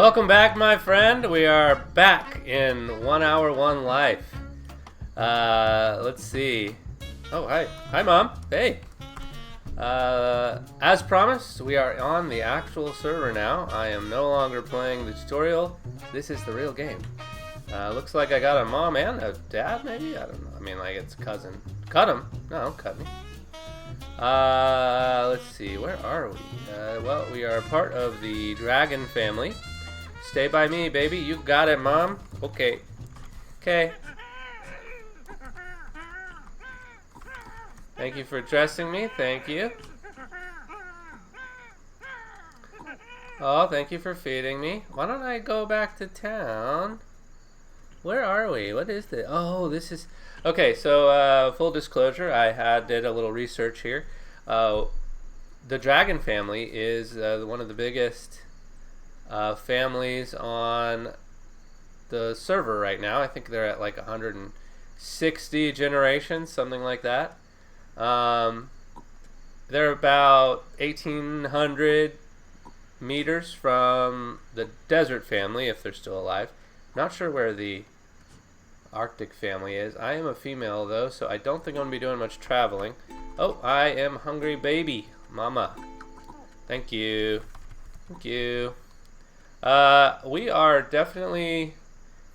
Welcome back, my friend. We are back in 1 Hour 1 Life. Let's see. Oh, hi. Hi, Mom. Hey. As promised, we are on the actual server now. I am no longer playing the tutorial. This is the real game. Looks like I got a mom and a dad, maybe? I don't know. I mean, like, it's cousin. Cut him. No, don't cut me. Let's see. Where are we? Well, we are part of the dragon family. Stay by me, baby. You got it, Mom. Okay. Okay. Thank you for dressing me. Thank you. Oh, thank you for feeding me. Why don't I go back to town? Where are we? What is this? Oh, this is... Okay, so full disclosure, I did a little research here. The dragon family is one of the biggest families on the server right now. I think they're at like 160 generations, something like that. They're about 1,800 meters from the desert family, if they're still alive. Not sure where the Arctic family is. I am a female though, so I don't think I'm gonna be doing much traveling. Oh, I am hungry baby, mama. Thank you. Thank you. We are definitely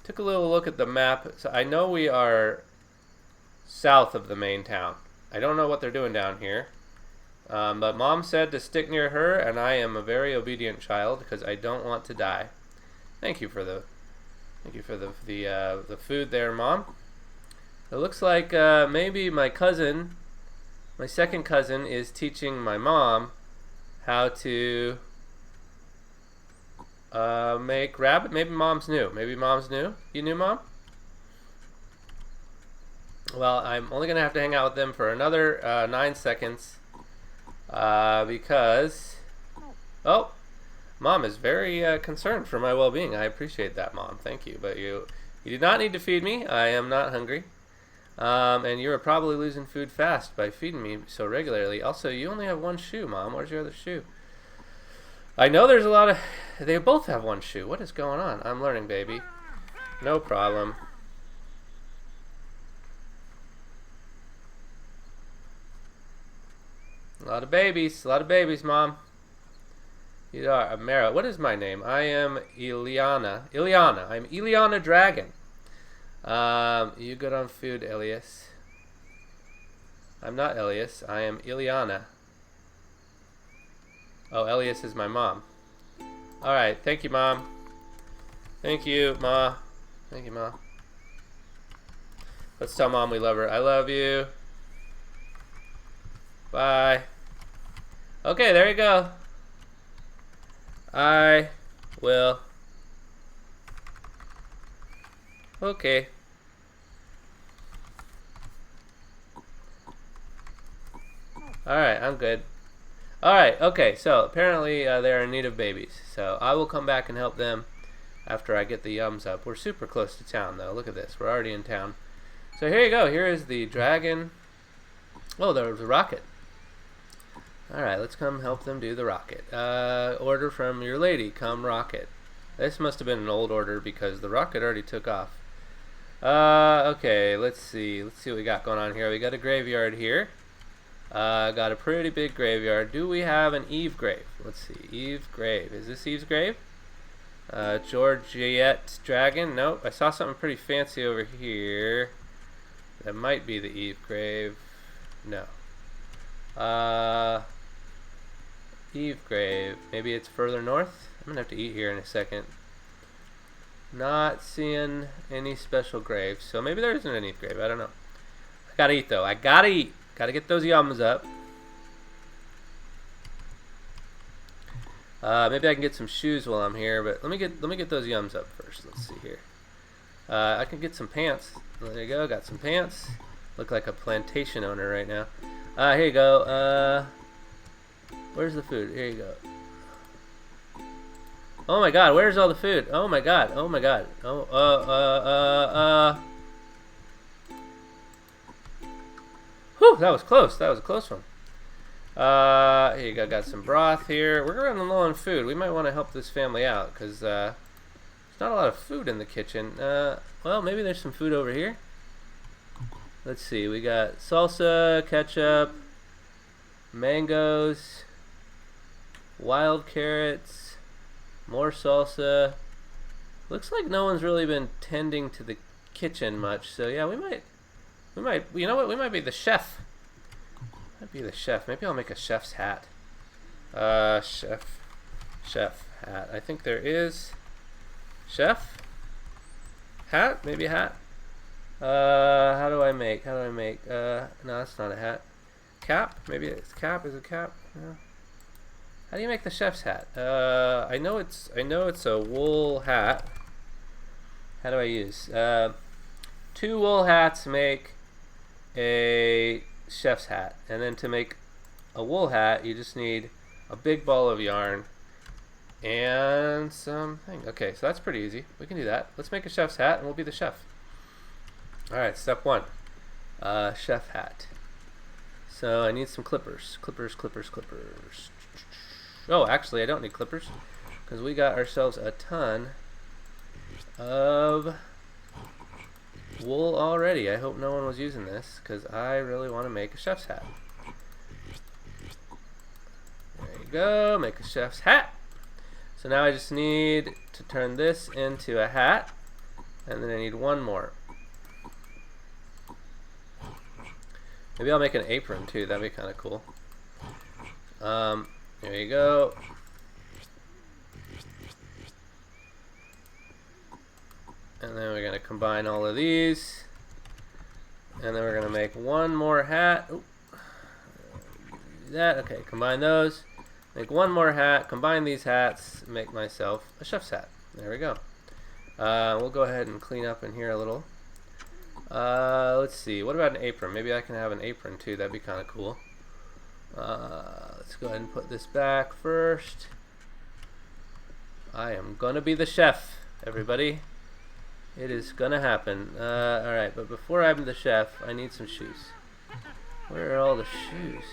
took a little look at the map. So I know we are south of the main town. I don't know what they're doing down here. But Mom said to stick near her, and I am a very obedient child because I don't want to die. Thank you for the food there, Mom. It looks like maybe my second cousin, is teaching my mom how to make rabbit. Maybe Mom's new. You new, Mom? Well, I'm only gonna have to hang out with them for another 9 seconds because Mom is very concerned for my well-being. I appreciate that, Mom. Thank you. But you do not need to feed me. I am not hungry. And you are probably losing food fast by feeding me so regularly. Also, you only have one shoe, Mom. Where's your other shoe? I know there's a lot of... They both have one shoe. What is going on? I'm learning, baby. No problem. A lot of babies, Mom. You are Amara. What is my name? I am Ileana. I'm Ileana Dragon. You good on food, Elias? I'm not Elias. I am Ileana. Oh, Elias is my mom. Alright, thank you, Mom. Thank you, Ma. Thank you, Ma. Let's tell Mom we love her. I love you. Bye. Okay, there you go. I will. Okay. Alright, I'm good. Alright, okay, so apparently they're in need of babies. So I will come back and help them after I get the yums up. We're super close to town though. Look at this. We're already in town. So here you go. Here is the dragon. Oh, there was a rocket. Alright, let's come help them do the rocket. Order from your lady. Come rocket. This must have been an old order because the rocket already took off. Okay, let's see. Let's see what we got going on here. We got a graveyard here. Got a pretty big graveyard. Do we have an Eve grave? Let's see. Eve grave. Is this Eve's grave? Georgette Dragon. Nope. I saw something pretty fancy over here. That might be the Eve grave. No. Eve grave. Maybe it's further north? I'm gonna have to eat here in a second. Not seeing any special graves. So maybe there isn't an Eve grave. I don't know. I gotta eat though. I gotta eat. Gotta get those yums up. Maybe I can get some shoes while I'm here, but let me get those yums up first. Let's see here. I can get some pants. There you go. Got some pants. Look like a plantation owner right now. Here you go. Where's the food? Here you go. Oh my God! Where's all the food? Oh my God! Oh my God! Oh, Whew, that was close. That was a close one. Here you go. Got some broth here. We're running low on food. We might want to help this family out because there's not a lot of food in the kitchen. Well, maybe there's some food over here. Let's see. We got salsa, ketchup, mangoes, wild carrots, more salsa. Looks like no one's really been tending to the kitchen much. So yeah, we might. You know what? We might be the chef. Might be the chef. Maybe I'll make a chef's hat. Chef hat. I think there is chef hat. Maybe a hat. How do I make? No, that's not a hat. Cap? Maybe it's cap. Is it cap? No. How do you make the chef's hat? I know it's a wool hat. How do I use? 2 wool hats make a chef's hat, and then to make a wool hat, you just need a big ball of yarn and something. Okay, so that's pretty easy. We can do that. Let's make a chef's hat, and we'll be the chef. All right, step 1, chef hat. So I need some clippers. Clippers. Oh, actually, I don't need clippers because we got ourselves a ton of wool already. I hope no one was using this because I really want to make a chef's hat. There you go, make a chef's hat. So now I just need to turn this into a hat, and then I need one more. Maybe I'll make an apron too, that'd be kind of cool. There you go. And then we're going to combine all of these. And then we're going to make one more hat. Ooh. That, okay, combine those. Make one more hat, combine these hats, make myself a chef's hat. There we go. We'll go ahead and clean up in here a little. Let's see, what about an apron? Maybe I can have an apron too, that'd be kind of cool. Let's go ahead and put this back first. I am gonna be the chef, everybody. It is gonna happen. Alright, but before I'm the chef, I need some shoes. Where are all the shoes?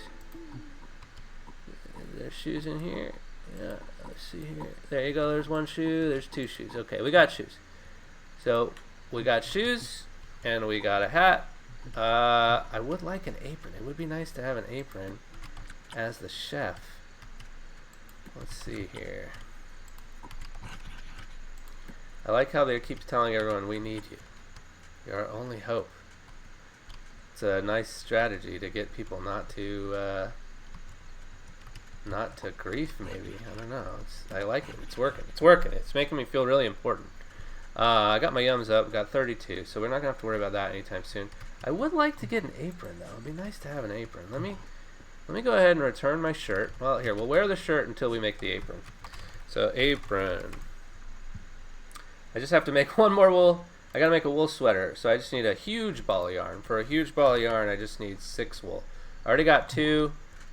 There's shoes in here. Yeah, let's see here. There you go, there's one shoe, there's 2 shoes. Okay, we got shoes. So, we got shoes, and we got a hat. I would like an apron. It would be nice to have an apron as the chef. Let's see here. I like how they keep telling everyone, we need you. You're our only hope. It's a nice strategy to get people not to grief, maybe. I don't know. I like it. It's working. It's making me feel really important. I got my yums up. Got 32, so we're not gonna have to worry about that anytime soon. I would like to get an apron though. It'd be nice to have an apron. Let me go ahead and return my shirt. Well, here, we'll wear the shirt until we make the apron. So apron. I just have to make one more wool. I gotta make a wool sweater, so I just need a huge ball of yarn. For a huge ball of yarn, I just need 6 wool. I already got 2.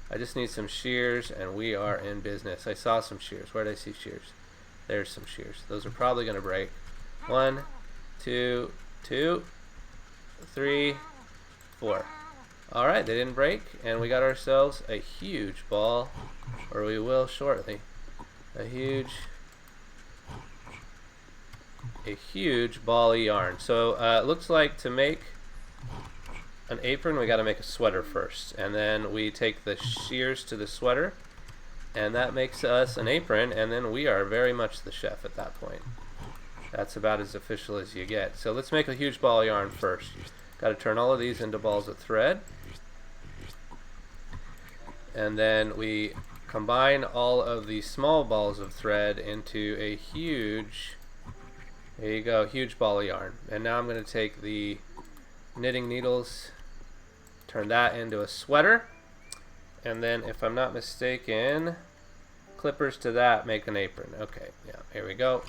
I just need some shears, and we are in business. I saw some shears. Where did I see shears? There's some shears. Those are probably gonna break. 1, 2, 3, 4. Alright, they didn't break, and we got ourselves a huge ball, or we will shortly. A huge ball of yarn. So it looks like to make an apron, we got to make a sweater first, and then we take the shears to the sweater, and that makes us an apron, and then we are very much the chef at that point. That's about as official as you get. So let's make a huge ball of yarn first. Got to turn all of these into balls of thread, and then we combine all of the small balls of thread into a huge, there you go, huge ball of yarn. And now I'm going to take the knitting needles, turn that into a sweater, and then if I'm not mistaken, clippers to that make an apron. Okay, yeah, here we go.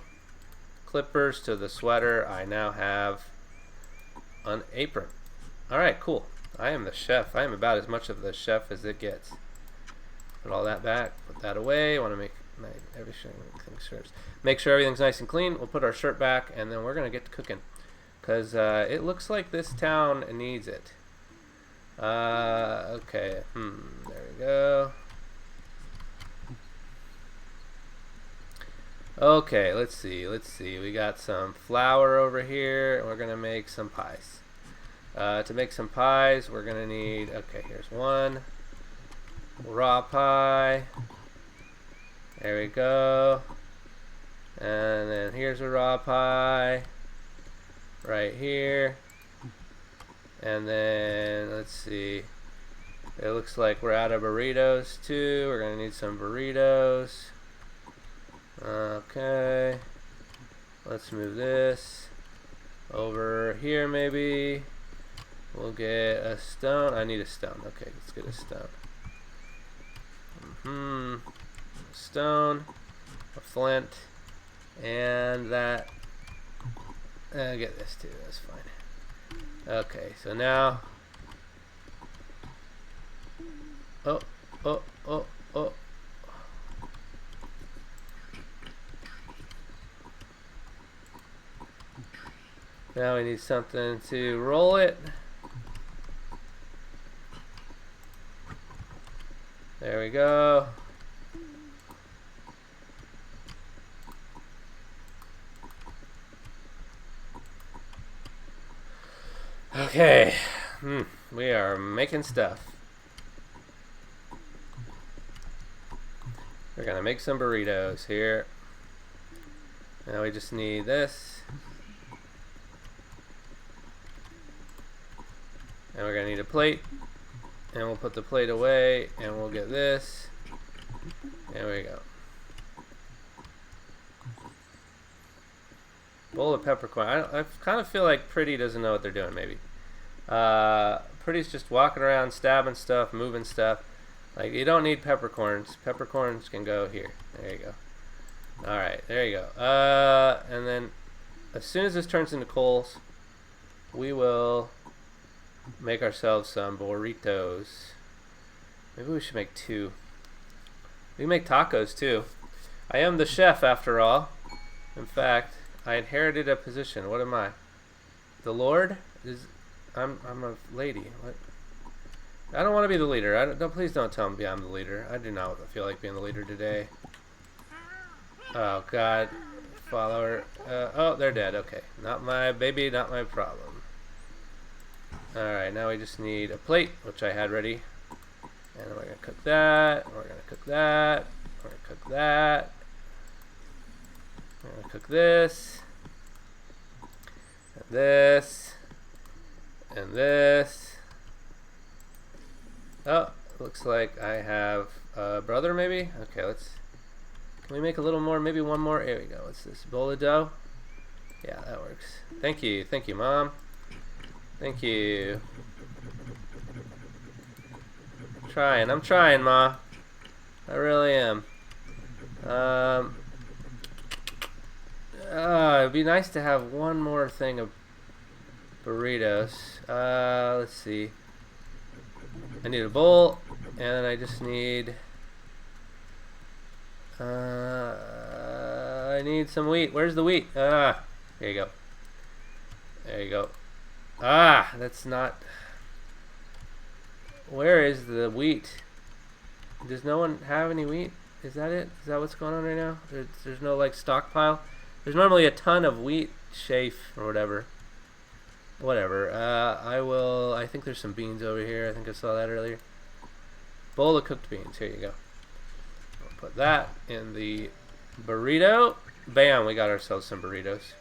Clippers to the sweater. I now have an apron. Alright, cool. I am the chef. I am about as much of the chef as it gets. Put all that back, put that away. I want to make sure everything's nice and clean. We'll put our shirt back, and then we're going to get to cooking. Because it looks like this town needs it. Okay. There we go. Okay, let's see. We got some flour over here, and we're gonna make some pies. To make some pies, we're gonna need. Okay, here's one raw pie. There we go. And then here's a raw pie right here. And then let's see. It looks like we're out of burritos too. We're gonna need some burritos. Okay. Let's move this over here maybe. We'll get a stone. I need a stone. Okay, let's get a stone. Stone, a flint, and that. Get this too. That's fine. Okay, so now. Oh. Now we need something to roll it. There we go. Okay. We are making stuff. We're gonna make some burritos here. Now we just need this. And we're gonna need a plate. And we'll put the plate away, and we'll get this. There we go. Bowl of peppercorn. I kind of feel like Pretty doesn't know what they're doing, maybe. Pretty's just walking around, stabbing stuff, moving stuff. Like, you don't need peppercorns. Peppercorns can go here. There you go. Alright, there you go. And then, as soon as this turns into coals, we will make ourselves some burritos. Maybe we should make 2. We can make tacos too. I am the chef after all. In fact, I inherited a position. What am I? The Lord? I'm a lady. What? I don't want to be the leader. Please don't tell me I'm the leader. I do not feel like being the leader today. Oh God, follower. Oh, they're dead. Okay, not my baby, not my problem. Alright, now we just need a plate, which I had ready. And we're going to cook that. We're going to cook that. We're going to cook that. We're going to cook this. And this. And this. Oh, looks like I have a brother maybe? Okay, can we make a little more? Maybe one more? There we go. What's this? Bowl of dough? Yeah, that works. Thank you. Thank you, Mom. Thank you. I'm trying, Ma. I really am. It'd be nice to have one more thing of burritos. Let's see. I need a bowl, and I just need. I need some wheat. Where's the wheat? Here you go. There you go. That's not. Where is the wheat? Does no one have any wheat? Is that it? Is that what's going on right now? There's no like stockpile. There's normally a ton of wheat chaff or whatever. Whatever. I think there's some beans over here. I think I saw that earlier. Bowl of cooked beans. Here you go. I'll put that in the burrito. Bam! We got ourselves some burritos.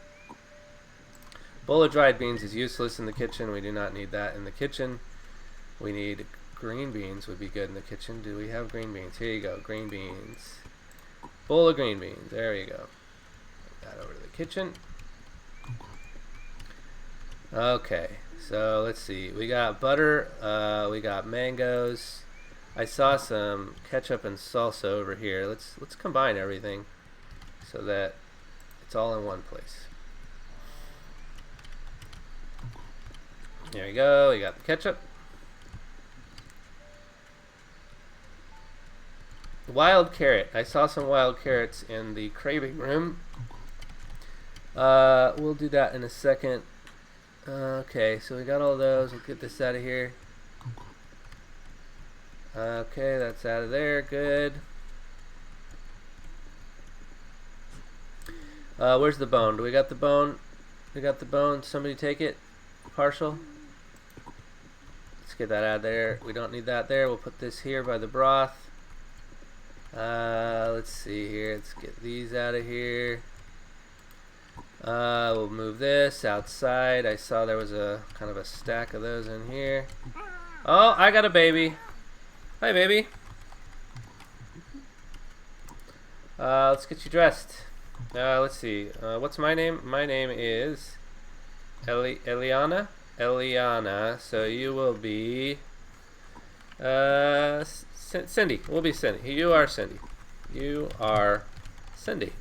Bowl of dried beans is useless in the kitchen. We do not need that in the kitchen. We need green beans would be good in the kitchen. Do we have green beans? Here you go. Green beans. Bowl of green beans. There you go. Put that over to the kitchen. Okay. So let's see. We got butter. We got mangoes. I saw some ketchup and salsa over here. Let's combine everything so that it's all in one place. There we go. We got the ketchup. Wild carrot. I saw some wild carrots in the craving room. We'll do that in a second. Okay, so we got all those. We'll get this out of here. Okay, that's out of there. Good. Where's the bone? Do we got the bone? We got the bone. Somebody take it. Partial. Let's get that out of there. We don't need that there. We'll put this here by the broth. Let's see here. Let's get these out of here. We'll move this outside. I saw there was a kind of a stack of those in here. Oh, I got a baby. Hi, baby. Let's get you dressed. Let's see. What's my name? My name is Eliana. Eliana. So you will be Cindy. We'll be Cindy. You are Cindy. You are Cindy.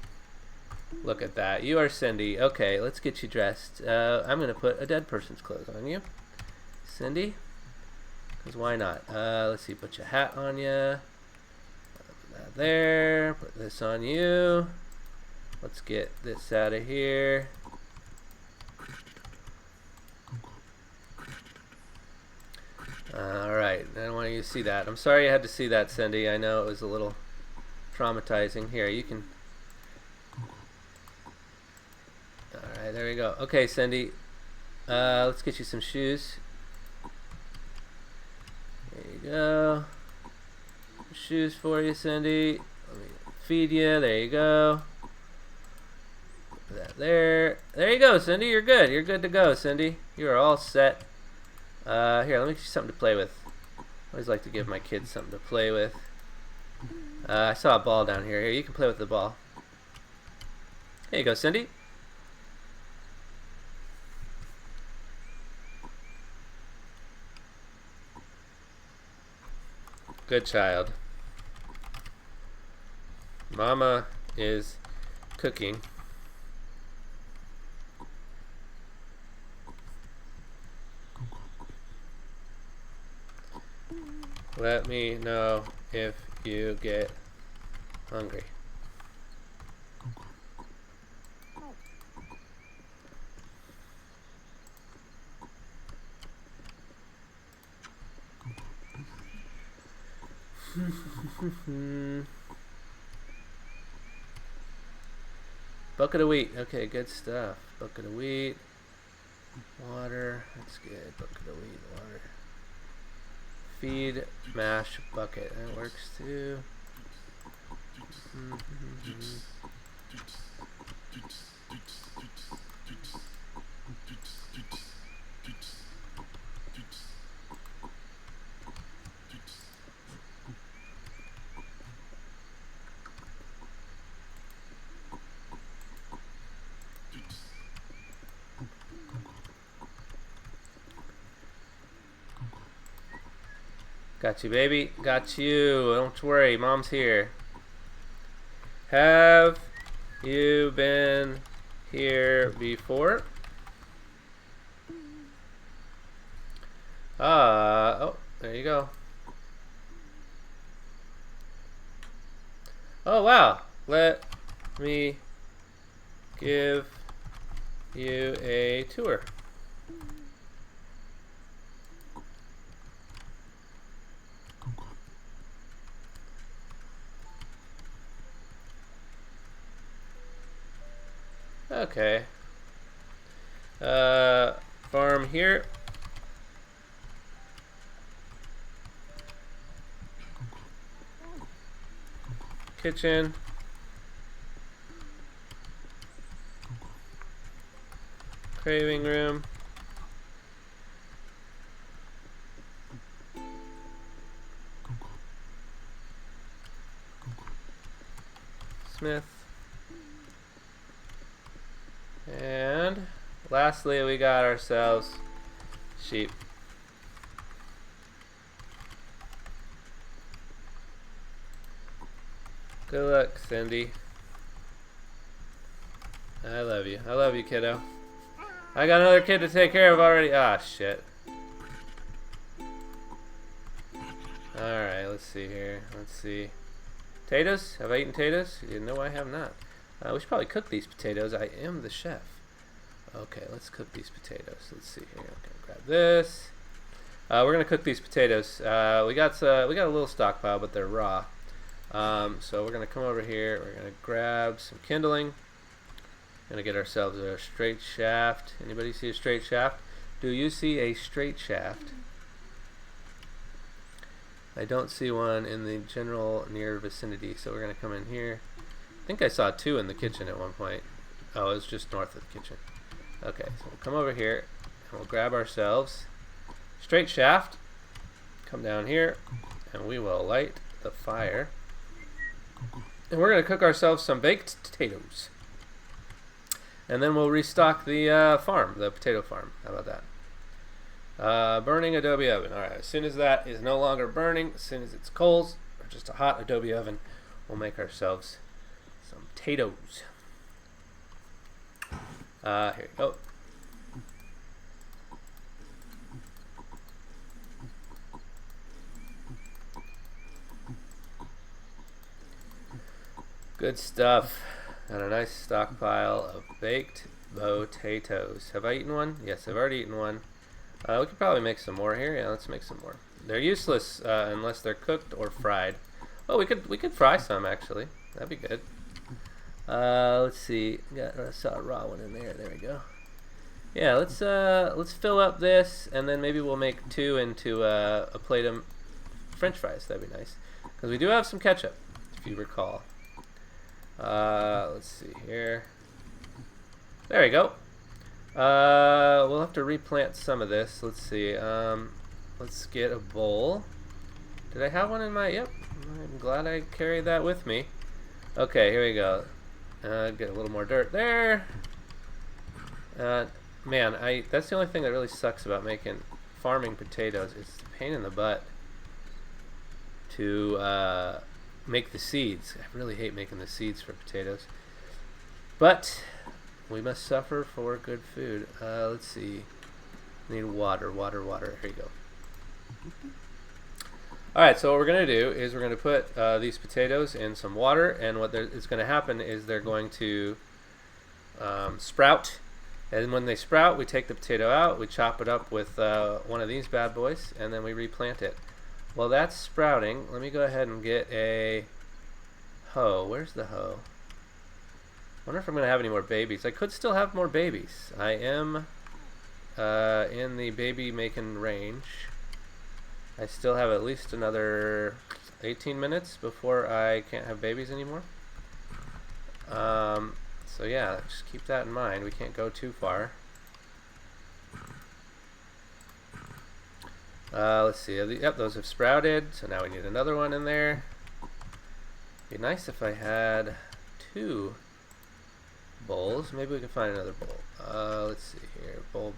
Look at that. You are Cindy. Okay, let's get you dressed. I'm going to put a dead person's clothes on you. Cindy? Because why not? Let's see. Put your hat on you. Put that there. Put this on you. Let's get this out of here. Alright. I don't want you to see that. I'm sorry you had to see that, Cindy. I know it was a little traumatizing. Here, you can... Alright, there we go. Okay, Cindy. Let's get you some shoes. There you go. Shoes for you, Cindy. Let me feed you. There you go. Put that there. There you go, Cindy. You're good. You're good to go, Cindy. You are all set. Here, let me get you something to play with. I always like to give my kids something to play with. I saw a ball down here. Here, you can play with the ball. There you go, Cindy. Good child. Mama is cooking. Let me know if you get hungry. Bucket of wheat. Okay, good stuff. Bucket of wheat. Water. That's good. Bucket of wheat. Water. Feed, mash, bucket. That works too. Got you, baby. Got you. Don't worry. Mom's here. Have you been here before? Oh, there you go. Oh, wow. Let me give you a tour. Okay. Farm here. Kitchen. Craving room. Smith. And lastly, we got ourselves sheep. Good luck, Cindy. I love you. I love you, kiddo. I got another kid to take care of already. Ah, shit. Alright, let's see here. Let's see. Potatoes? Have I eaten potatoes? No, I have not. We should probably cook these potatoes. I am the chef. Okay, let's cook these potatoes. Let's see here. Okay, grab this. We're gonna cook these potatoes. We got a little stockpile, but they're raw. So we're gonna come over here. We're gonna grab some kindling. Gonna get ourselves a straight shaft. Anybody see a straight shaft? Do you see a straight shaft? I don't see one in the general near vicinity, so we're gonna come in here. I think I saw two in the kitchen at one point. Oh, it was just north of the kitchen. Okay, so we'll come over here and we'll grab ourselves straight shaft. Come down here and we will light the fire. And we're gonna cook ourselves some baked potatoes. And then we'll restock the farm, the potato farm. How about that? Burning adobe oven. Alright, as soon as that is no longer burning, as soon as it's coals, or just a hot adobe oven, we'll make ourselves some potatoes. Here you go. Good stuff. Got a nice stockpile of baked potatoes. Have I eaten one? Yes, I've already eaten one. We could probably make some more here. Yeah, let's make some more. They're useless unless they're cooked or fried. Oh, we could fry some actually. That'd be good. Let's see. I saw a raw one in there. There we go. Yeah, let's fill up this, and then maybe we'll make two into a plate of French fries. That'd be nice, because we do have some ketchup, if you recall. Let's see here. There we go. We'll have to replant some of this. Let's see. Let's get a bowl. Did I have one in my? Yep. I'm glad I carried that with me. Okay, here we go. Get a little more dirt there. Man, that's the only thing that really sucks about farming potatoes. It's the pain in the butt to make the seeds. I really hate making the seeds for potatoes. But we must suffer for good food. Let's see. We need water. Here you go. Alright, so what we're going to do is we're going to put these potatoes in some water, and what is going to happen is they're going to sprout. And when they sprout, we take the potato out, we chop it up with one of these bad boys, and then we replant it. While that's sprouting, let me go ahead and get a hoe. Where's the hoe? I wonder if I'm going to have any more babies. I could still have more babies. I am in the baby making range. I still have at least another 18 minutes before I can't have babies anymore. So yeah, just keep that in mind. We can't go too far. Let's see. Yep, those have sprouted. So now we need another one in there. It'd be nice if I had two bowls. Maybe we can find another bowl. Let's see here. Bowl.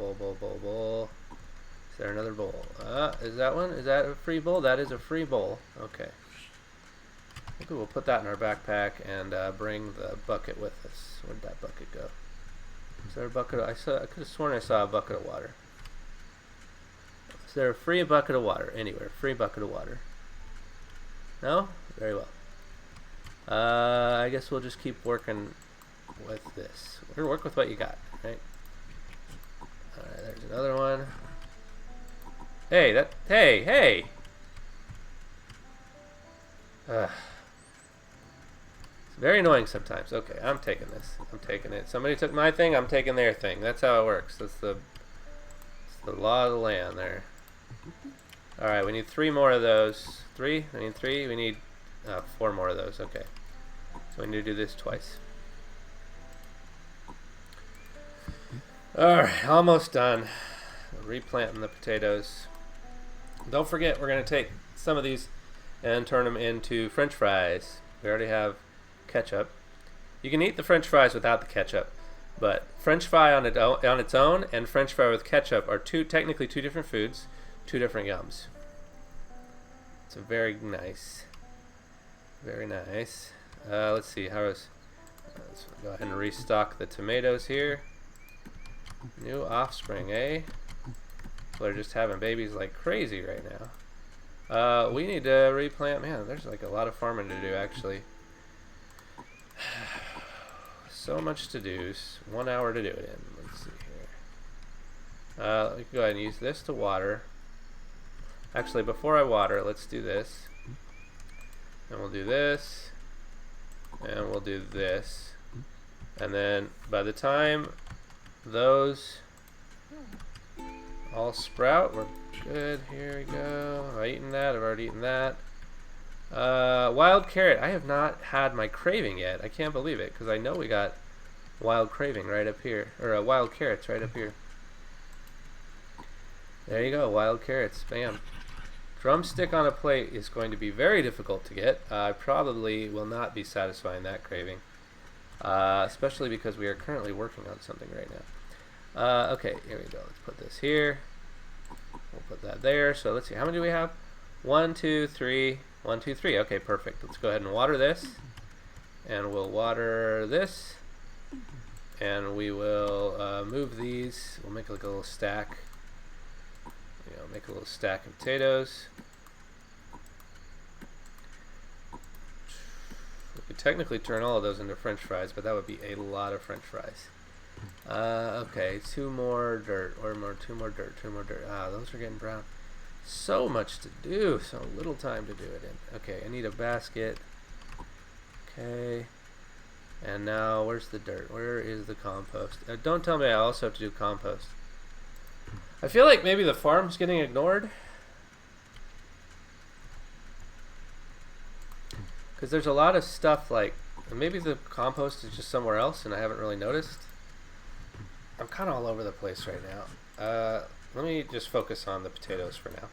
Is there another bowl? Is that one? Is that a free bowl? That is a free bowl. Okay. Maybe we'll put that in our backpack and bring the bucket with us. Where'd that bucket go? Is there a bucket? I could have sworn I saw a bucket of water. Is there a free bucket of water anywhere? Free bucket of water. No? Very well. I guess we'll just keep working with this. We're gonna work with what you got, right? Alright, there's another one. Hey, hey! It's very annoying sometimes. Okay, I'm taking this. I'm taking it. Somebody took my thing, I'm taking their thing. That's how it works. That's the law of the land there. Alright, we need 3 more of those. 3? We need 3? We need 4 more of those. Okay. So we need to do this twice. Alright, almost done. Replanting the potatoes. Don't forget, we're going to take some of these and turn them into French fries. We already have ketchup. You can eat the French fries without the ketchup, but French fry on its own and French fry with ketchup are technically two different foods, 2 different yums. It's very nice. Very nice. Let's see, let's go ahead and restock the tomatoes here. New offspring, eh? People are just having babies like crazy right now. We need to replant. Man, there's like a lot of farming to do actually. So much to do. 1 hour to do it in. Let's see here. We can go ahead and use this to water. Actually, before I water, let's do this. And we'll do this. And we'll do this. And then by the time those all sprout, we're good. Here we go. I've eaten that. I've already eaten that. Wild carrot. I have not had my craving yet. I can't believe it, because I know we got wild craving right up here. Or wild carrots right up here. There you go. Wild carrots. Bam. Drumstick on a plate is going to be very difficult to get. I probably will not be satisfying that craving. Especially because we are currently working on something right now. Okay, here we go. Let's put this here. We'll put that there. So let's see. How many do we have? 1, 2, 3. 1, 2, 3. Okay, perfect. Let's go ahead and water this. And we'll water this. And we will move these. We'll make like a little stack. You know, make a little stack of potatoes. We could technically turn all of those into French fries, but that would be a lot of French fries. Okay, 2 more dirt, or two more dirt. Ah, those are getting brown. So much to do, so little time to do it in. Okay, I need a basket. Okay. And now, where's the dirt? Where is the compost? Don't tell me I also have to do compost. I feel like maybe the farm's getting ignored. Because there's a lot of stuff like, maybe the compost is just somewhere else and I haven't really noticed. I'm kind of all over the place right now. Let me just focus on the potatoes for now.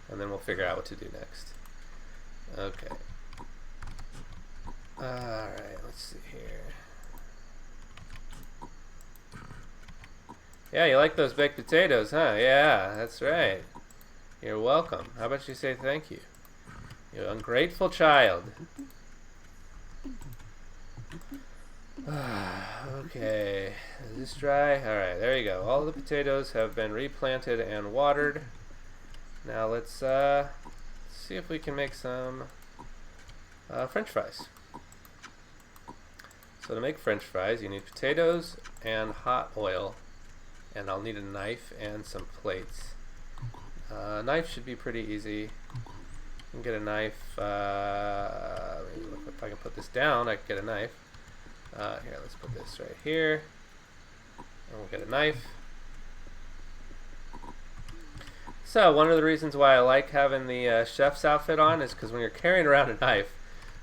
And then we'll figure out what to do next. Okay. Alright, let's see here. Yeah, you like those baked potatoes, huh? Yeah, that's right. You're welcome. How about you say thank you? You ungrateful child. Okay, is this dry? Alright, there you go. All the potatoes have been replanted and watered. Now let's see if we can make some French fries. So to make French fries, you need potatoes and hot oil. And I'll need a knife and some plates. Knife should be pretty easy. You can get a knife. If I can put this down, I can get a knife. Here, let's put this right here. And we'll get a knife. So, one of the reasons why I like having the chef's outfit on is because when you're carrying around a knife,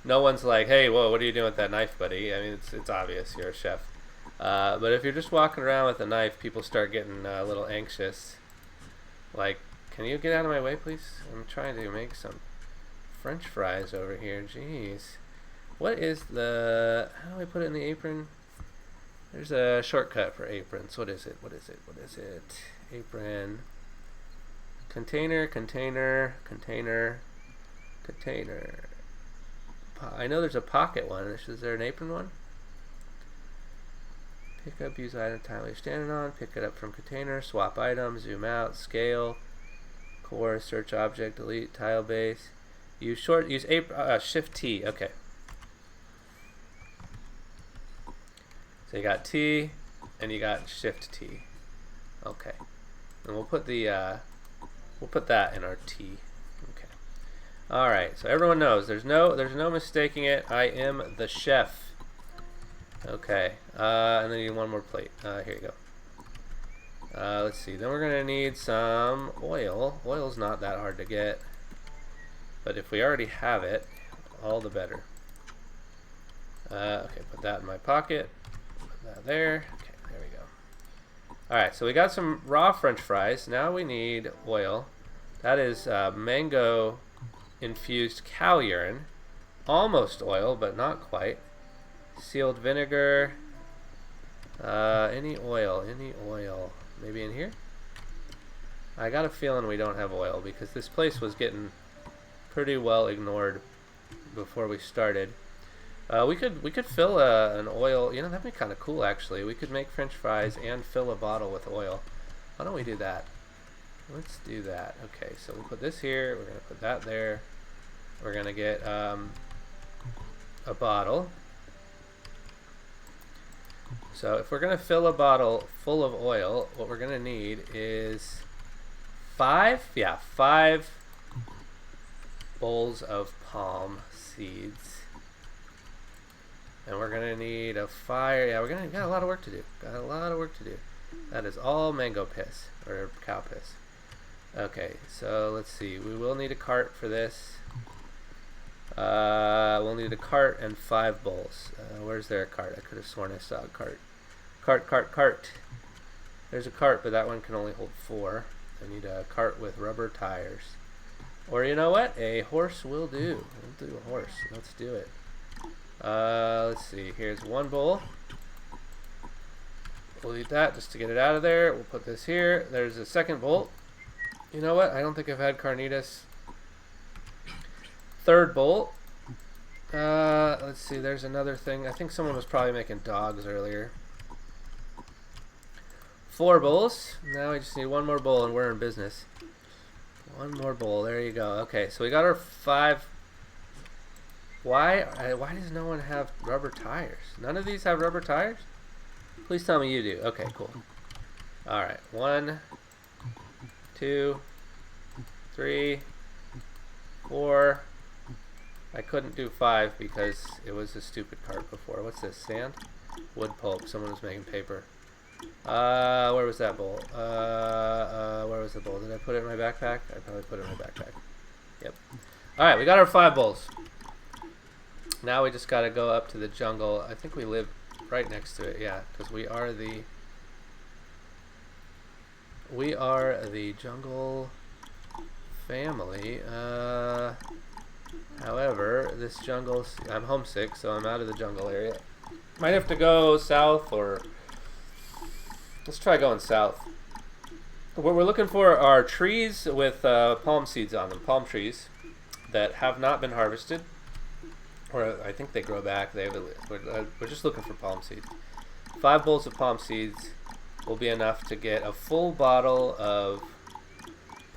no one's like, hey, whoa, what are you doing with that knife, buddy? I mean, it's obvious you're a chef. But if you're just walking around with a knife, people start getting a little anxious. Like, can you get out of my way, please? I'm trying to make some French fries over here. Jeez. What is the... How do I put it in the apron? There's a shortcut for aprons. What is it? What is it? What is it? Apron. Container, container, container, container. I know there's a pocket one. Is there an apron one? Pick up, use item tile you're standing on, pick it up from container, swap item, zoom out, scale, core, search object, delete, tile base. Use shift T, okay. So you got T, and you got shift T. Okay. And we'll put that in our T. Okay. Alright, so everyone knows, there's no mistaking it, I am the chef. Okay, and then you need one more plate. Here you go. Let's see. Then we're gonna need some oil. Oil's not that hard to get, but if we already have it, all the better. Okay, put that in my pocket. Put that there. Okay, there we go. All right, so we got some raw French fries. Now we need oil. That is mango infused cow urine. Almost oil, but not quite. Sealed vinegar. Any oil? Maybe in here? I got a feeling we don't have oil because this place was getting pretty well ignored before we started. We could fill an oil. You know, that'd be kind of cool actually. We could make French fries and fill a bottle with oil. Why don't we do that? Let's do that. Okay, so we'll put this here. We're gonna put that there. We're gonna get a bottle. So if we're going to fill a bottle full of oil, what we're going to need is 5? Yeah, 5 bowls of palm seeds. And we're gonna need a fire. Yeah, got a lot of work to do. Got a lot of work to do. That is all mango piss, or cow piss. Okay, so let's see. We will need a cart for this. We'll need a cart and 5 bowls. Where's there a cart? I could have sworn I saw a cart. Cart. There's a cart, but that one can only hold 4. I need a cart with rubber tires. Or you know what? A horse will do. We'll do a horse. Let's do it. Let's see. Here's 1 bowl. We'll eat that just to get it out of there. We'll put this here. There's a 2nd bowl. You know what? I don't think I've had carnitas. 3rd bowl. Let's see. There's another thing. I think someone was probably making dogs earlier. 4 bowls. Now we just need 1 more bowl and we're in business. 1 more bowl. There you go. Okay, so we got our 5. Why does no one have rubber tires? None of these have rubber tires? Please tell me you do. Okay, cool. Alright, 1, 2, 3, 4. I couldn't do 5 because it was a stupid cart before. What's this? Sand? Wood pulp. Someone was making paper. Where was that bowl? Where was the bowl? Did I put it in my backpack? I probably put it in my backpack. Yep. Alright, we got our 5 bowls. Now we just gotta go up to the jungle. I think we live right next to it, yeah, because we are the jungle family. However, this jungle, I'm homesick, so I'm out of the jungle area. Might have to go south, or let's try going south. What we're looking for are trees with palm seeds on them, palm trees that have not been harvested, or I think they grow back. We're just looking for palm seeds. 5 bowls of palm seeds will be enough to get a full bottle of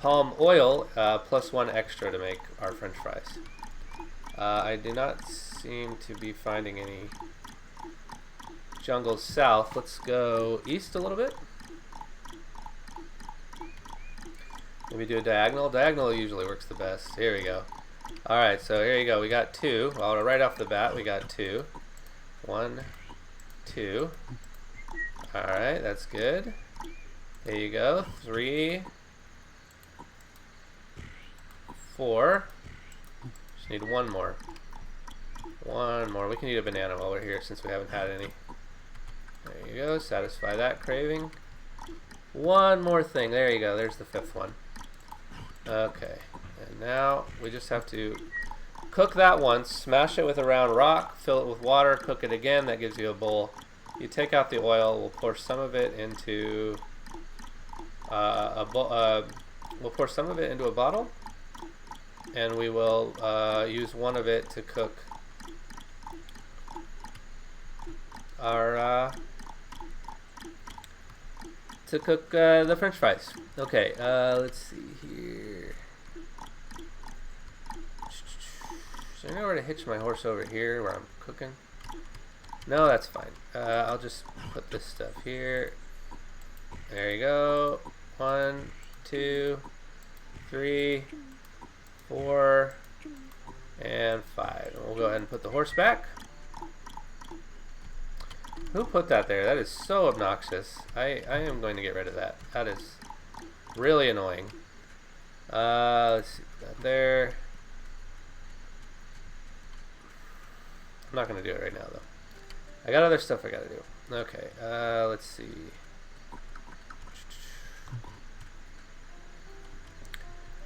palm oil, plus 1 extra to make our French fries. I do not seem to be finding any jungles south. Let's go east a little bit. Maybe do a diagonal. Diagonal usually works the best. Here we go. Alright, so here you go. We got 2. Well, right off the bat, we got 2. 1, 2. Alright, that's good. Here you go. 3, 4. Just need 1 more. 1 more. We can eat a banana while we're here since we haven't had any. There you go. Satisfy that craving. 1 more thing. There you go. There's the 5th one. Okay. And now we just have to cook that once, smash it with a round rock, fill it with water, cook it again. That gives you a bowl. You take out the oil. We'll pour some of it into we'll pour some of it into a bottle, and we will use 1 of it to cook our the French fries. Okay, let's see here. Is there nowhere to hitch my horse over here where I'm cooking? No, that's fine. I'll just put this stuff here. There you go. 1, 2, 3, 4, and 5. And we'll go ahead and put the horse back. Who put that there? That is so obnoxious. I am going to get rid of that. That is really annoying. Let's see. Put that there. I'm not going to do it right now, though. I got other stuff I got to do. Okay, let's see.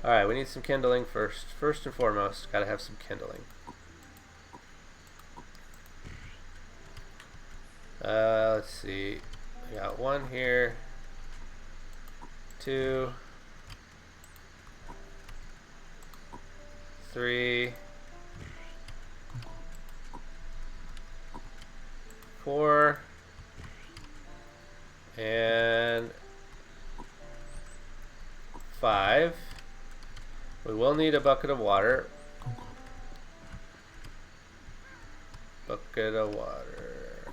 Alright, we need some kindling first. First and foremost, got to have some kindling. Let's see. We got 1 here. 2. 3. 4. And 5. We will need a bucket of water. Bucket of water.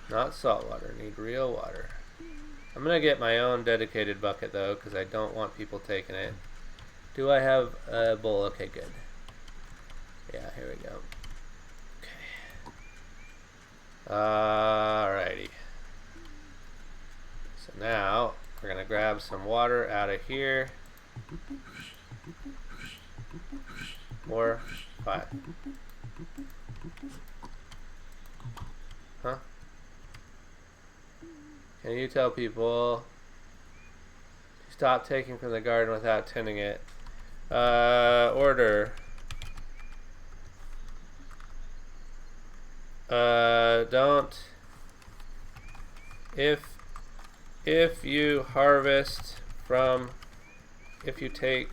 Not salt water, need real water. I'm gonna get my own dedicated bucket though, because I don't want people taking it. Do I have a bowl? Okay, good. Yeah, here we go. Okay. Alrighty. So now we're gonna grab some water out of here. 4, 5. Huh? Can you tell people to stop taking from the garden without tending it? Order. Don't. If you harvest from, if you take,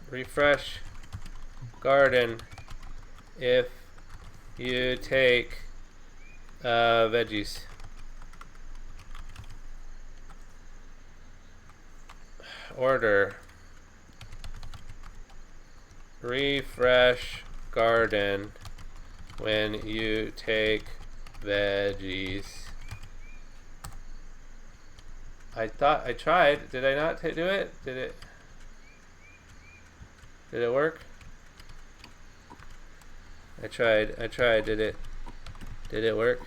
refresh garden, if you take veggies. Order. Refresh garden when you take veggies. I thought I tried. Did I not do it? Did it work? I tried. Did it work?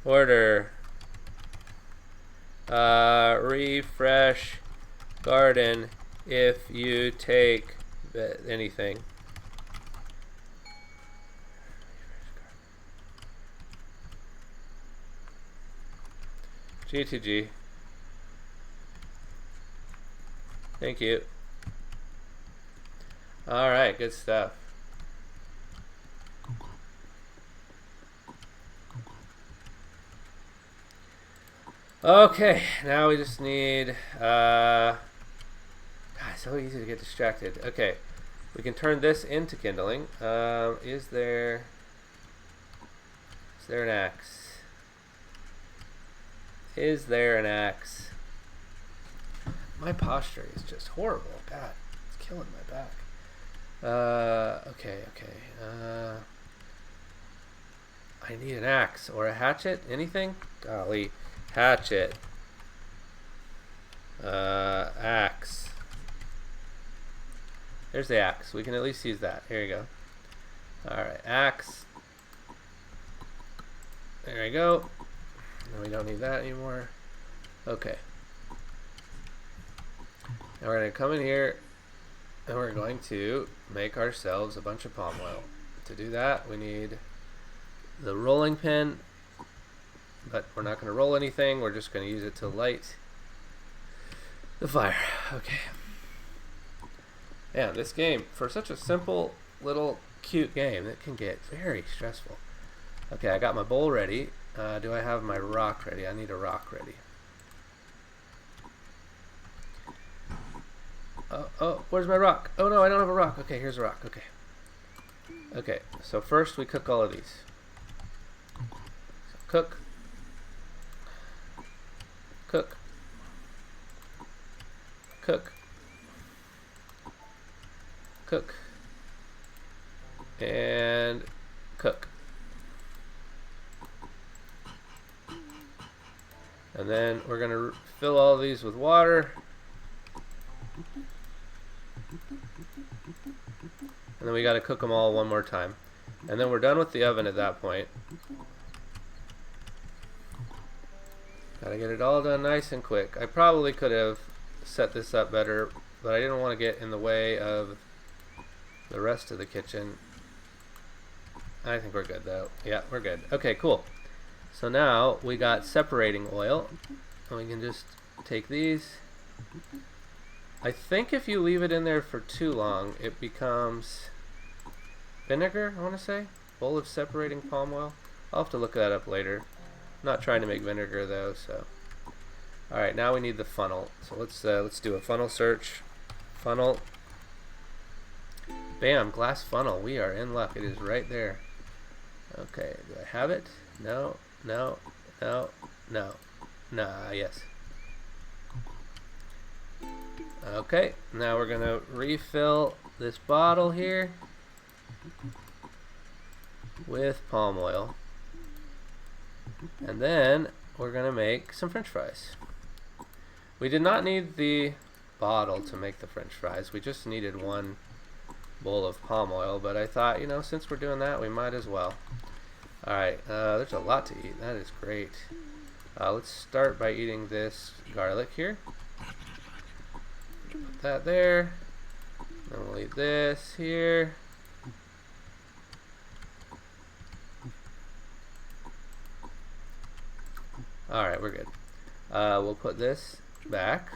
Order. Refresh garden if you take anything. G2G. Thank you. Alright, good stuff. Okay, now we just need, God, so easy to get distracted. Okay, we can turn this into kindling. Is there an axe? Is there an axe? My posture is just horrible. God, it's killing my back. Okay. I need an axe or a hatchet. Anything? Golly. Hatchet. Axe. There's the axe. We can at least use that. Here you go. Alright, axe. There we go. No, we don't need that anymore. Okay. Now we're going to come in here and we're going to make ourselves a bunch of palm oil. To do that, we need the rolling pin. But we're not going to roll anything. We're just going to use it to light the fire. Okay. Yeah, this game, for such a simple, little, cute game, it can get very stressful. Okay, I got my bowl ready. Do I have my rock ready? I need a rock ready. Oh, where's my rock? Oh no, I don't have a rock. Okay, here's a rock. Okay. Okay, so first we cook all of these. So cook. Cook. Cook. Cook. And cook. And then we're going to fill all these with water. And then we got to cook them all one more time. And then we're done with the oven at that point. Gotta get it all done nice and quick. I probably could have set this up better, but I didn't want to get in the way of the rest of the kitchen. I think we're good though. Yeah, we're good. Okay, cool. So now we got separating oil, and we can just take these. I think if you leave it in there for too long, it becomes vinegar, I want to say. Bowl of separating palm oil. I'll have to look that up later. I'm not trying to make vinegar though, so. Alright, now we need the funnel. So let's do a funnel search. Funnel. Bam, glass funnel. We are in luck. It is right there. Okay, do I have it? No, no, no, no. Nah, yes. Okay, now we're gonna refill this bottle here with palm oil. And then we're gonna make some French fries. We did not need the bottle to make the French fries. We just needed one bowl of palm oil, but I thought, you know, since we're doing that, we might as well. Alright, there's a lot to eat. That is great. Let's start by eating this garlic here. Put that there. Then we'll eat this here. Alright, we're good. We'll put this back.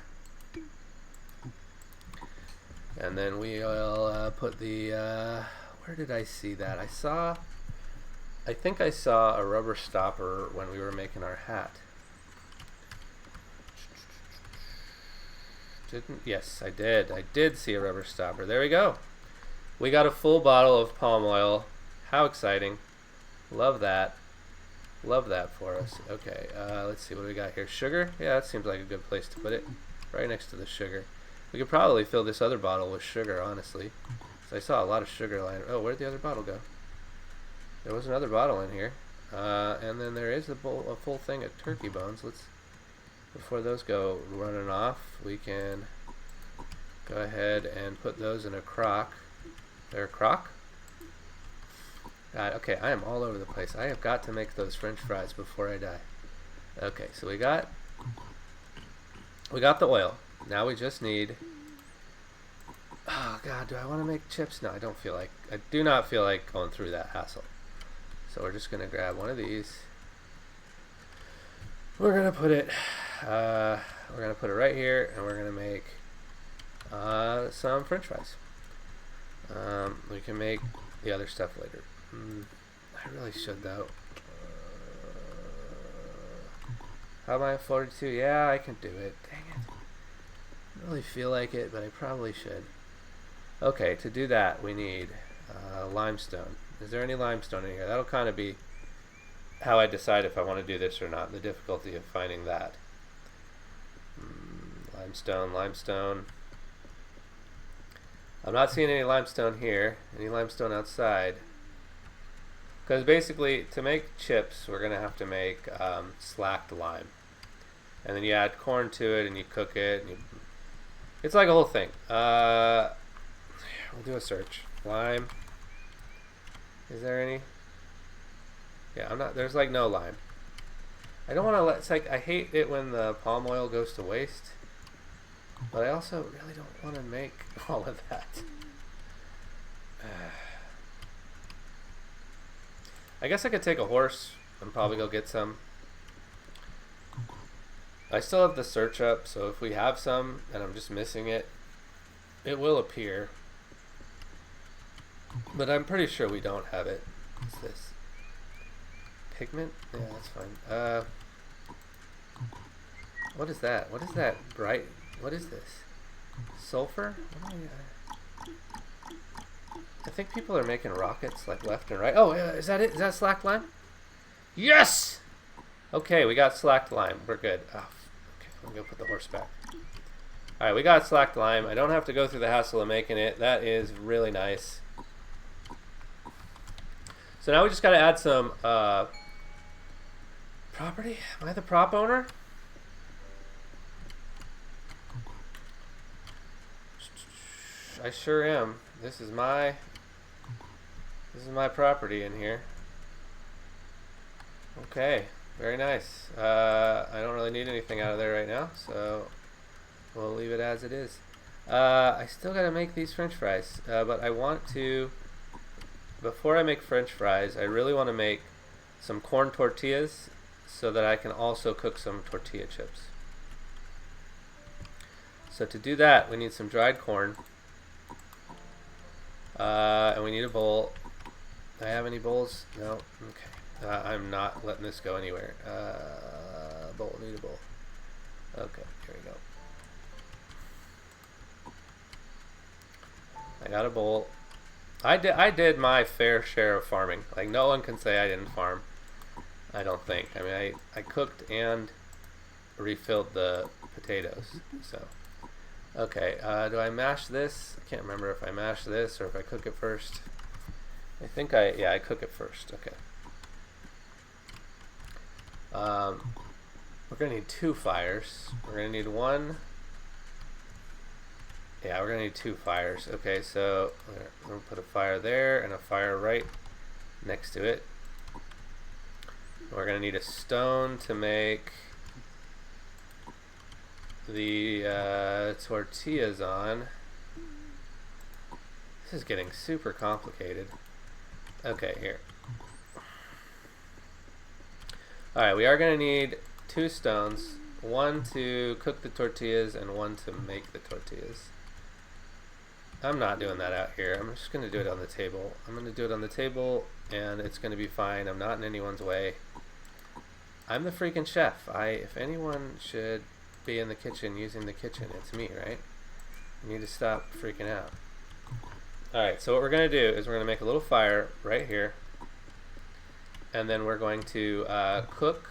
And then we'll put the, where did I see that? I think I saw a rubber stopper when we were making our hat. Yes, I did. I did see a rubber stopper. There we go. We got a full bottle of palm oil. How exciting. Love that. Love that for us. Okay, let's see what do we got here. Sugar? Yeah, that seems like a good place to put it. Right next to the sugar. We could probably fill this other bottle with sugar, honestly. So I saw a lot of sugar lying. Oh, where'd the other bottle go? There was another bottle in here. And then there is a full thing of turkey bones. Before those go running off, we can go ahead and put those in a crock. They're a crock? God, okay, I am all over the place. I have got to make those French fries before I die. Okay, so we got the oil. Now we just need, oh God, do I want to make chips? No, I do not feel like going through that hassle. So we're just gonna grab one of these. We're gonna put it right here, and we're gonna make some French fries. We can make the other stuff later. I really should though. How am I at 42? Yeah, I can do it. Dang it. I don't really feel like it, but I probably should. Okay, to do that we need limestone. Is there any limestone in here? That'll kind of be how I decide if I want to do this or not. The difficulty of finding that. Limestone. I'm not seeing any limestone here. Any limestone outside? Because basically, to make chips, we're going to have to make slacked lime. And then you add corn to it, and you cook it. And it's like a whole thing. We'll do a search. Lime. Is there any? Yeah, there's like no lime. I don't want to it's like, I hate it when the palm oil goes to waste. But I also really don't want to make all of that. I guess I could take a horse and probably go get some. I still have the search up, so if we have some and I'm just missing it, it will appear. But I'm pretty sure we don't have it. What's this? Pigment? Yeah, that's fine. What is that? What is that bright? What is this? Sulfur? I think people are making rockets like left and right. Oh, is that it? Is that slacked lime? Yes! Okay, we got slacked lime. We're good. Oh, okay, I'm going to put the horse back. Alright, we got slacked lime. I don't have to go through the hassle of making it. That is really nice. So now we just got to add some property. Am I the prop owner? I sure am. This is my property in here. Okay, very nice. I don't really need anything out of there right now, so we'll leave it as it is. I still gotta make these French fries, but I want to, before I make French fries, I really want to make some corn tortillas so that I can also cook some tortilla chips. So to do that, we need some dried corn. And we need a bowl. Do I have any bowls? No? Okay. I'm not letting this go anywhere. Bowl. Need a bowl. Okay, here we go. I got a bowl. I did my fair share of farming. Like, no one can say I didn't farm. I don't think. I mean, I cooked and refilled the potatoes. So, Okay, do I mash this? I can't remember if I mash this or if I cook it first. I think I cook it first. Okay. We're gonna need 2 fires. We're gonna need 1. Yeah, we're gonna need 2 fires. Okay, so we're gonna put a fire there and a fire right next to it. We're gonna need a stone to make the tortillas on. This is getting super complicated. Okay, here. Alright, we are going to need 2 stones. 1 to cook the tortillas and 1 to make the tortillas. I'm not doing that out here. I'm just going to do it on the table. I'm going to do it on the table and it's going to be fine. I'm not in anyone's way. I'm the freaking chef. If anyone should be in the kitchen using the kitchen, it's me, right? You need to stop freaking out. Alright, so what we're going to do is we're going to make a little fire right here. And then we're going to cook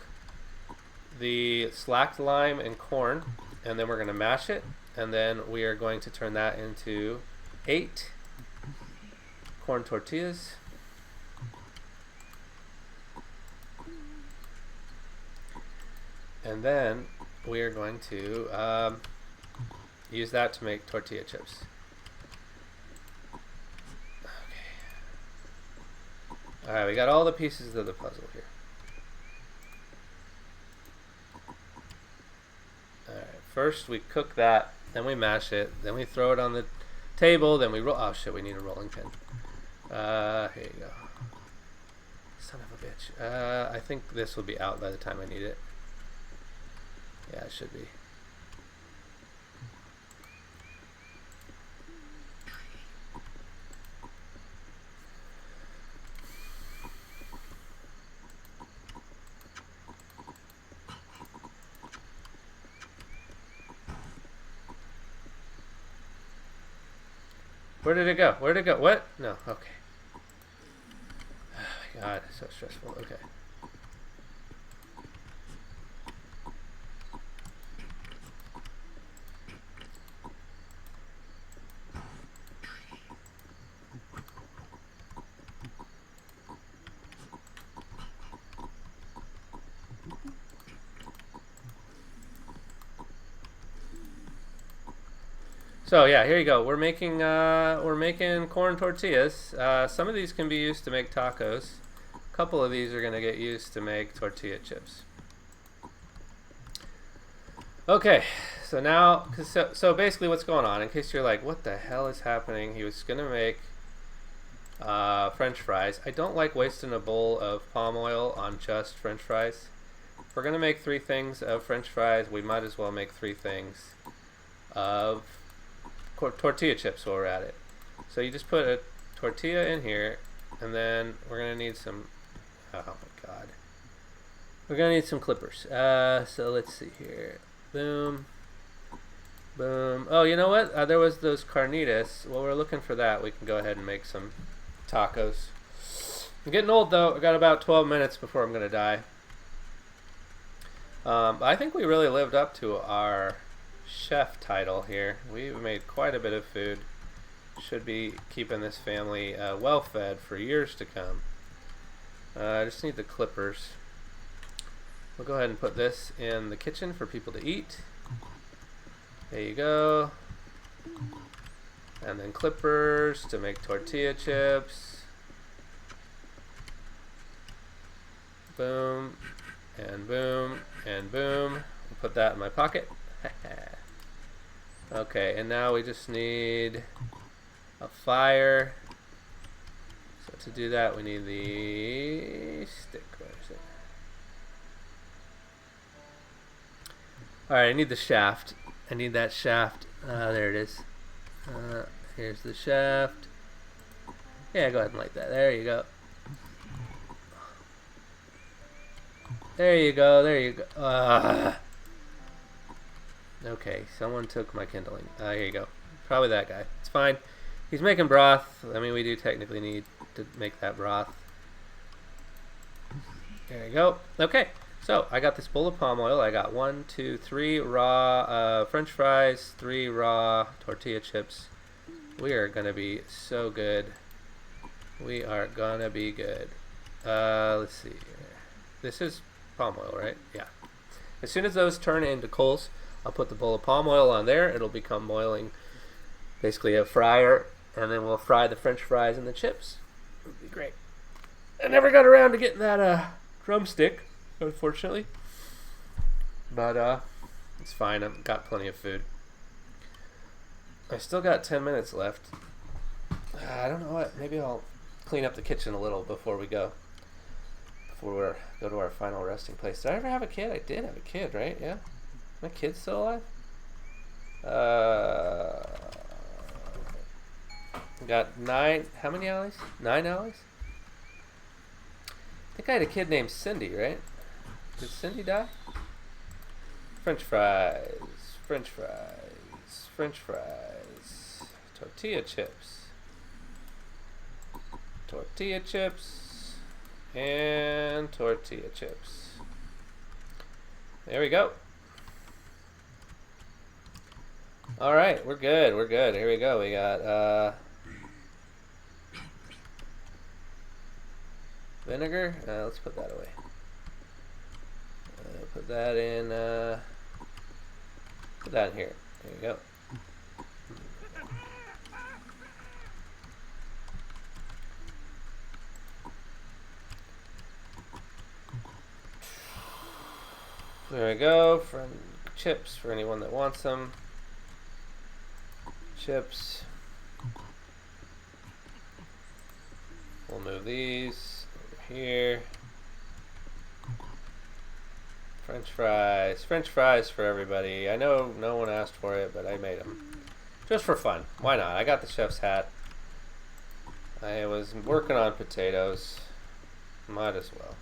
the slacked lime and corn. And then we're going to mash it. And then we are going to turn that into 8 corn tortillas. And then we are going to use that to make tortilla chips. Alright, we got all the pieces of the puzzle here. Alright, first we cook that, then we mash it, then we throw it on the table, then we roll. Oh shit, we need a rolling pin. Here you go. Son of a bitch. I think this will be out by the time I need it. Yeah, it should be. Where did it go? Where did it go? What? No, okay. Oh my god, it's so stressful. Okay. So yeah, here you go. We're making corn tortillas. Some of these can be used to make tacos. A couple of these are going to get used to make tortilla chips. Okay, so now, so basically what's going on, in case you're like, what the hell is happening? He was going to make French fries. I don't like wasting a bowl of palm oil on just French fries. If we're going to make 3 things of French fries, we might as well make 3 things of tortilla chips while we're at it. So you just put a tortilla in here, and then we're gonna need some. Oh my god, we're gonna need some clippers. So let's see here. Boom, boom. Oh, you know what? There was those carnitas. While we're looking for that, we can go ahead and make some tacos. I'm getting old though. I got about 12 minutes before I'm gonna die. I think we really lived up to our chef title here. We've made quite a bit of food. Should be keeping this family well fed for years to come. I just need the clippers. We'll go ahead and put this in the kitchen for people to eat. There you go. And then clippers to make tortilla chips. Boom, and boom, and boom. I'll put that in my pocket. Okay, and now we just need a fire. So to do that, we need the stick. Where is it? Alright, I need the shaft. I need that shaft. There it is. Here's the shaft. Yeah, go ahead and light that. There you go. There you go. There you go. Okay, someone took my kindling. Here you go. Probably that guy. It's fine. He's making broth. I mean, we do technically need to make that broth. There you go. Okay, So I got this bowl of palm oil. I got 1, 2, 3 raw French fries, 3 raw tortilla chips. We are gonna be so good. We are gonna be good. Let's see. This is palm oil, right? Yeah. As soon as those turn into coals, I'll put the bowl of palm oil on there. It'll become boiling, basically a fryer, and then we'll fry the French fries and the chips. It'll be great. I never got around to getting that drumstick, unfortunately, but it's fine. I've got plenty of food. I still got 10 minutes left. I don't know what. Maybe I'll clean up the kitchen a little before we go. Before we go to our final resting place. Did I ever have a kid? I did have a kid, right? Yeah. My kid's still alive? Got 9. How many alleys? 9 alleys? I think I had a kid named Cindy, right? Did Cindy die? French fries. French fries. French fries. Tortilla chips. Tortilla chips. And tortilla chips. There we go. Alright, we're good. We're good. Here we go. We got vinegar. Let's put that away. Put that in. Put that in here. There you go. There we go. From chips for anyone that wants them. Chips. We'll move these over here. French fries. French fries for everybody. I know no one asked for it, but I made them. Just for fun. Why not? I got the chef's hat. I was working on potatoes. Might as well.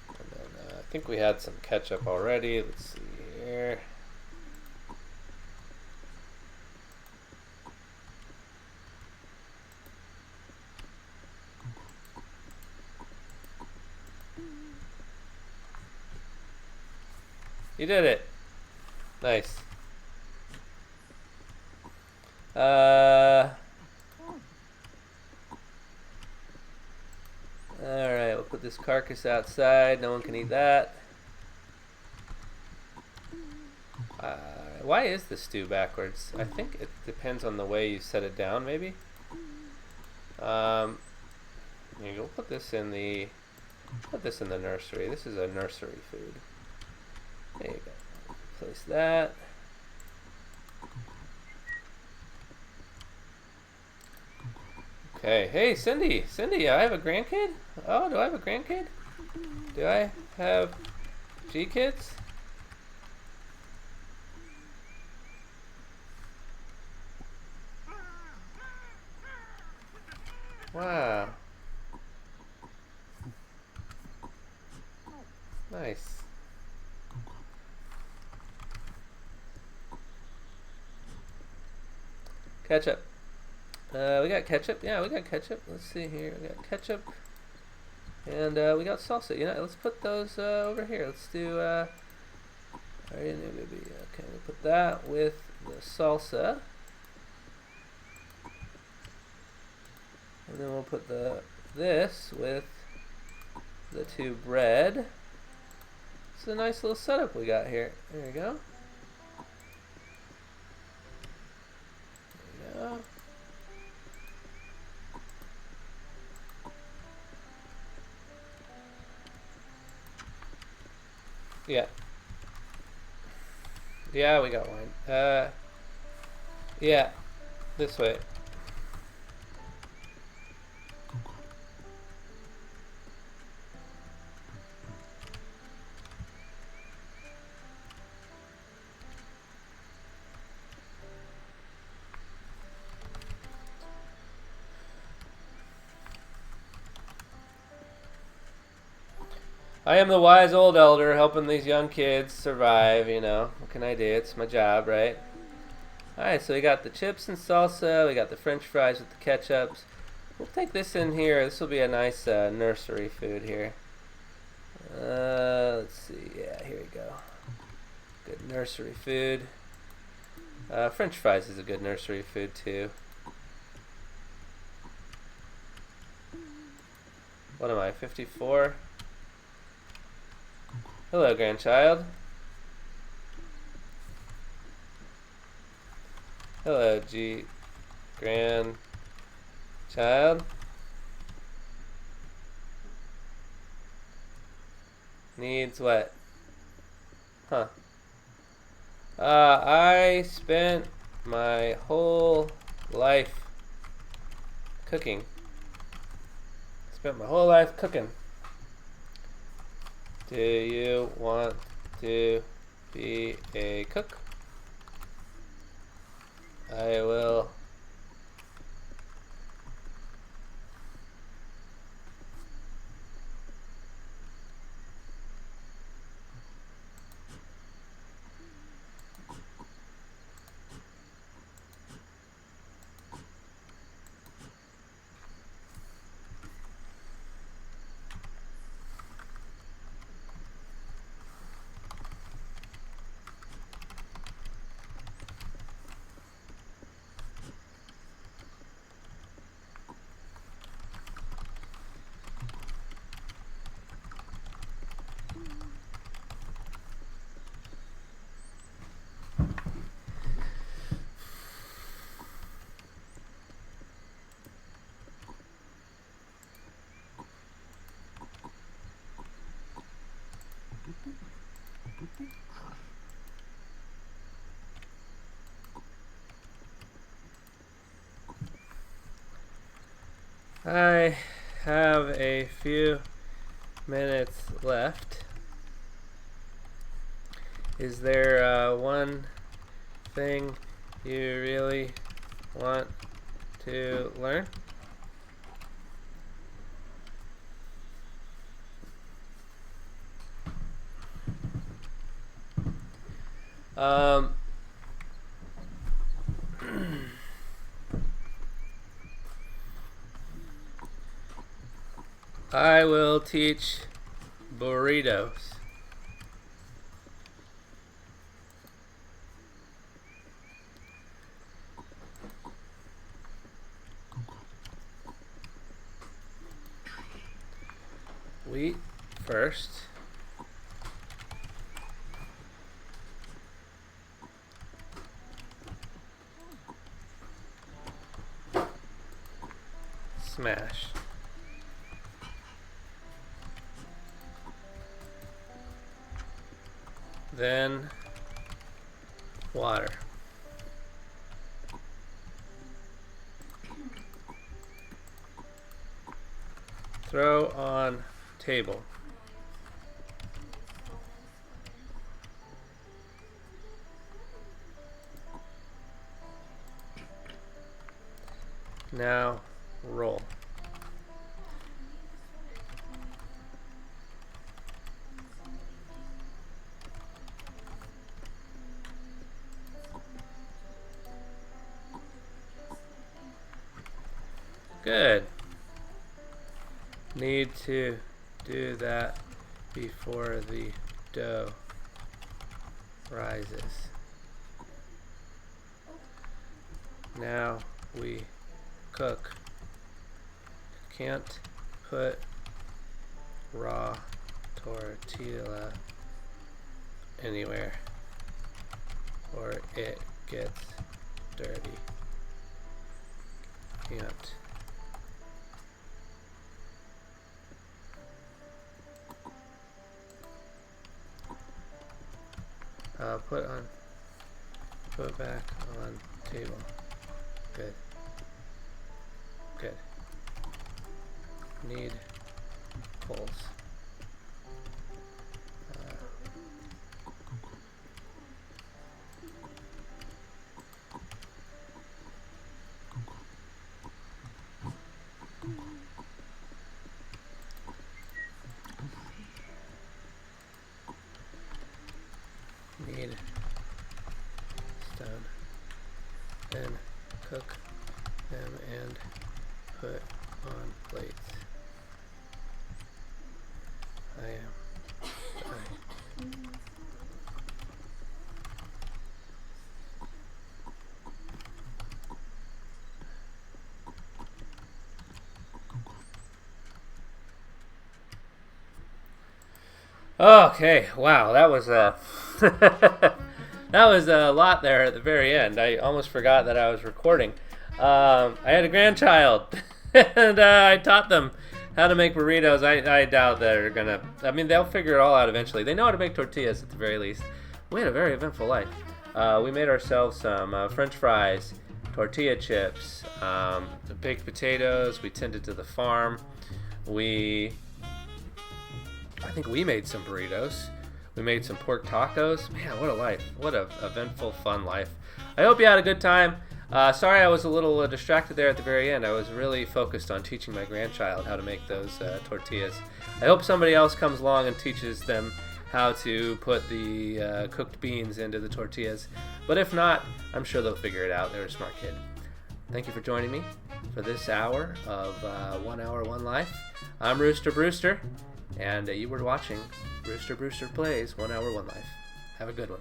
And then I think we had some ketchup already. Let's see here. You did it. Nice. Alright, we'll put this carcass outside. No one can eat that. Why is the stew backwards? I think it depends on the way you set it down, maybe. Here you go. Put this in the nursery. This is a nursery food. There you go. Place that. Okay. Hey, Cindy. Cindy, I have a grandkid? Oh, do I have a grandkid? Do I have G-kids? Wow. Nice. Ketchup. We got ketchup. Yeah, we got ketchup. Let's see here. We got ketchup. And we got salsa. You know, let's put those over here. Let's do okay, we'll put that with the salsa. And then we'll put this with the 2 bread. It's a nice little setup we got here. There you go. There you go. Yeah. Yeah, we got wine. Yeah. This way. I am the wise old elder helping these young kids survive, you know. What can I do? It's my job, right? Alright, so we got the chips and salsa, we got the french fries with the ketchups. We'll take this in here. This will be a nice nursery food here. Let's see. Yeah, here we go. Good nursery food. French fries is a good nursery food too. What am I, 54? Hello, grandchild. Hello, grandchild. Needs what? Huh. I spent my whole life cooking. Spent my whole life cooking. Do you want to be a cook? I will. I have a few minutes left. Is there one thing you really want to learn? I will teach burritos. Wheat first. Smash. Then water. Throw on table. Now roll. Good. Need to do that before the dough rises. Now we cook. Can't put raw tortilla anywhere or it gets dirty. Can't. Put back on table. Good. Good. Need coals. Need stone. Then cook them and put on plate. I am dying. Okay, wow, that was that was a lot there at the very end. I almost forgot that I was recording. I had a grandchild, and I taught them how to make burritos. I doubt they're gonna. I mean, they'll figure it all out eventually. They know how to make tortillas at the very least. We had a very eventful life. We made ourselves some French fries, tortilla chips, baked potatoes. We tended to the farm. I think we made some burritos. We made some pork tacos. Man, what a life. What a eventful, fun life. I hope you had a good time. Sorry I was a little distracted there at the very end. I was really focused on teaching my grandchild how to make those tortillas. I hope somebody else comes along and teaches them how to put the cooked beans into the tortillas. But if not, I'm sure they'll figure it out. They're a smart kid. Thank you for joining me for this hour of 1 Hour, 1 Life. I'm RoosterBrewster. And you were watching RoosterBrewster Plays 1 Hour, 1 Life. Have a good one.